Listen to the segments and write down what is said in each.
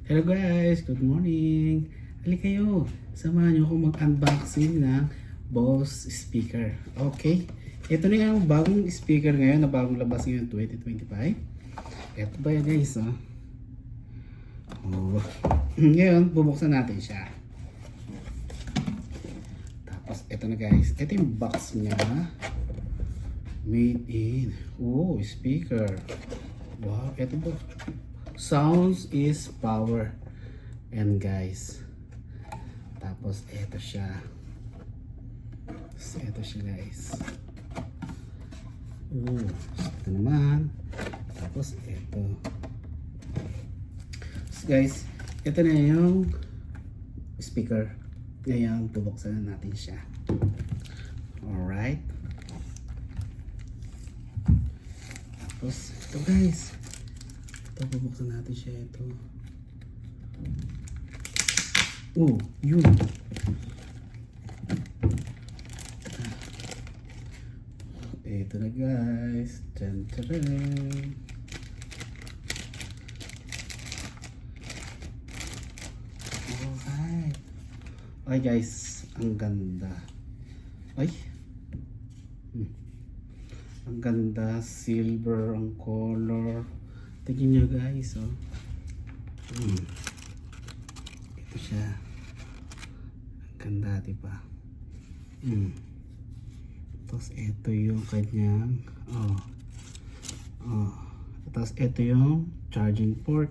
Hello guys, good morning. Halika kayo, samahan niyo ako mag-unboxing ng Bose speaker. Okay, ito na yung bagong speaker ngayon na bagong labas ngayon 2025. Ito ba yan guys? Oh. Ngayon, bubuksan natin siya. Tapos ito na guys, ito yung box niya. Made in, oh, speaker. Wow, ito ba? Sounds is power. And guys, tapos ito siya. Ito siya guys. Oh, ito naman. Tapos ito. So guys, ito na yung speaker. Ngayon, bubuksan na natin siya. Alright. Tapos ito guys. Ito, bubuksan natin siya. Ito. Oh, yun. Ito na guys. Dun, dun, dun. Alright. Ay guys, ang ganda. Ay. Ang ganda, silver ang color. Tingnan nyo guys, oh. Ito siya. Ang ganda, diba? Tapos ito yung kanyang, tapos ito yung charging port.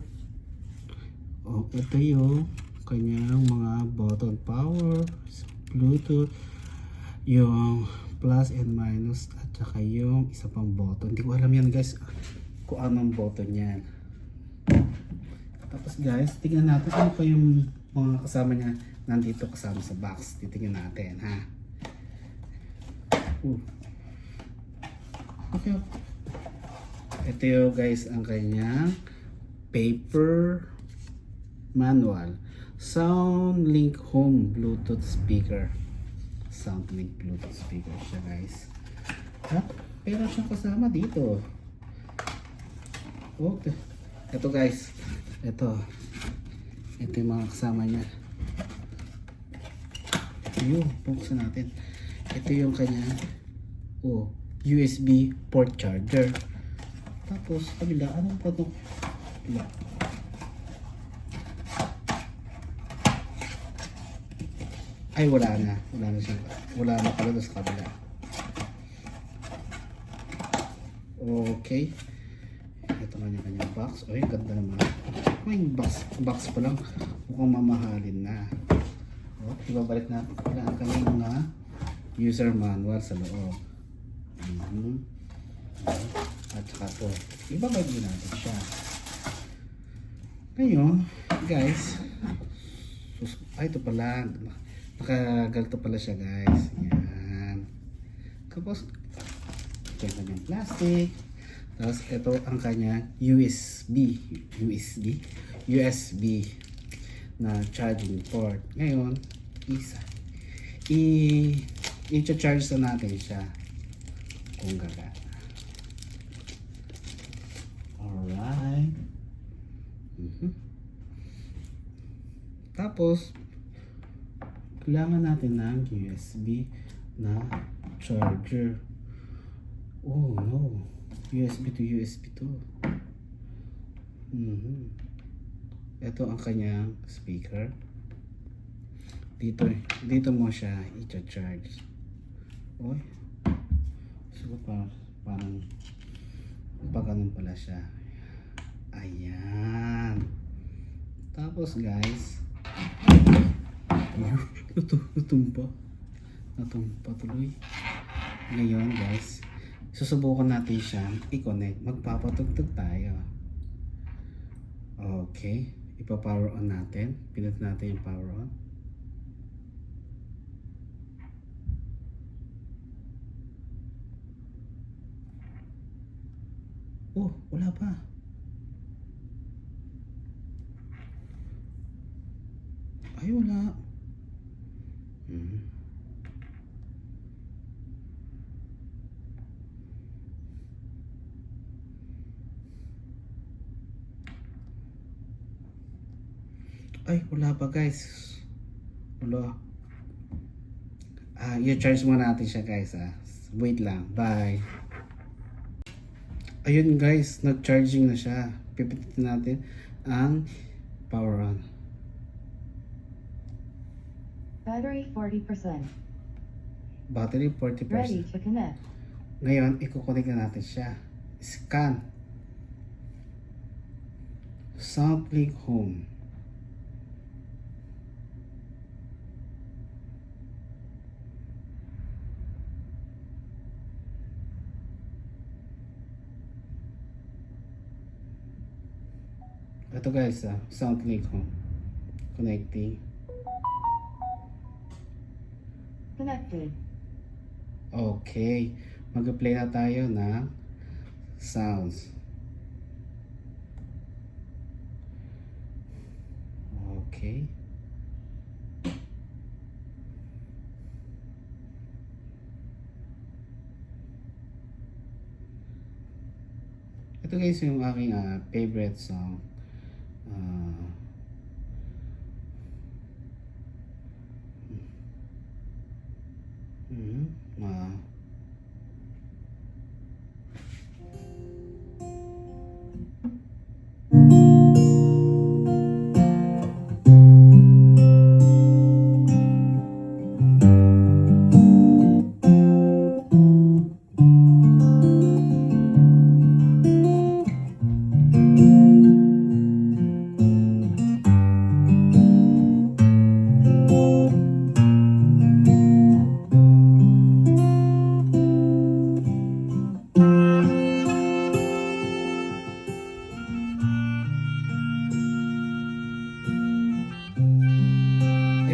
Ito yung kanyang mga button power, Bluetooth, yung plus and minus, at saka yung isa pang button. Hindi ko alam yan guys kung anong button yan. Tapos guys, tingnan natin ano pa yung mga kasama niya nandito kasama sa box. Titingnan natin ha. Okay. Ito yung guys ang kanyang paper manual. SoundLink Home Bluetooth speaker. SoundLink Bluetooth speaker siya guys. Pero siyang kasama dito. Okay. Ito guys. Ito yung mga kasama niya. Yun, buksan natin. Ito yung kanya USB port charger. Tapos kabila, anong pa ito? Ay, wala na siya. Wala na pala sa kabila. Okay. Ito nga yung kanyang box. Ay, ganda naman. May box pa lang. Mukhang mamahalin na. Ibabalik na ang kanyang mga user manual sa loob. At saka ito. Ibabalik din natin siya. Ngayon, guys. Ay, ito pala. Nakagalto pala siya, guys. Yan. Tapos, ito yung kanyang plastic. Tapos ito ang kanya USB na charging port. Ngayon, i-charge na natin siya kung gaga. Alright. Tapos kailangan natin ng USB na charger. Oh no. USB to. Ito ang kanyang speaker. Dito mo siya i-charge. Oy. So parang ganun pala siya. Ayan. Tapos guys, natumpa tuloy. Ngayon guys, susubukan natin siyang i-connect. Magpapatugtog tayo. Okay. Ipa-power on natin. Pinat natin yung power on. Oh, wala pa. Ay, wala. Ay, wala pa guys. Wala. I-charge muna natin siya guys Wait lang. Bye. Ayun guys, nag-charging na siya. Pipitin natin ang power on. Battery 40%. Battery 40%. Ready to connect. Ngayon, i-connect na natin siya. Scan. SoundClick Home. Ito guys, SoundClick Home. Connecting. Connected. Okay. Mag-play na tayo ng sounds. Okay. Ito guys yung aking favorite song. Mm, uh,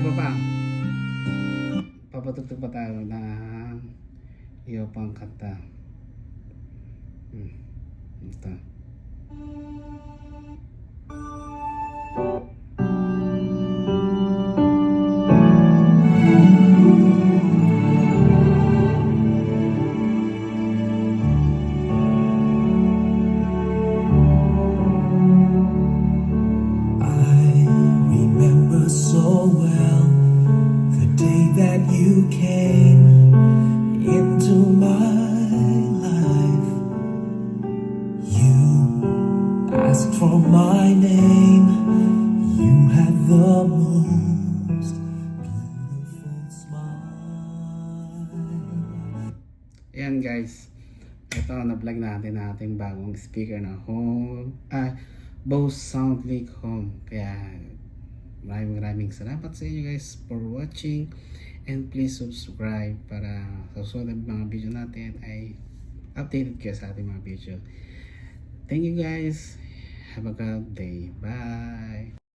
iba pa. Papatugtog pa tayo ng iyo pang kanta. Ito. I remember so well the day that you came into my life. You asked for my name. You had the most beautiful smile. Ayan guys. Ito, na-vlog natin ang ating bagong speaker na home. Bose SoundClick Home. Kaya maraming salamat sa inyo guys for watching, and please subscribe para sa susunod mga video natin ay updated kayo sa ating mga video. Thank you guys. Have a good day. Bye.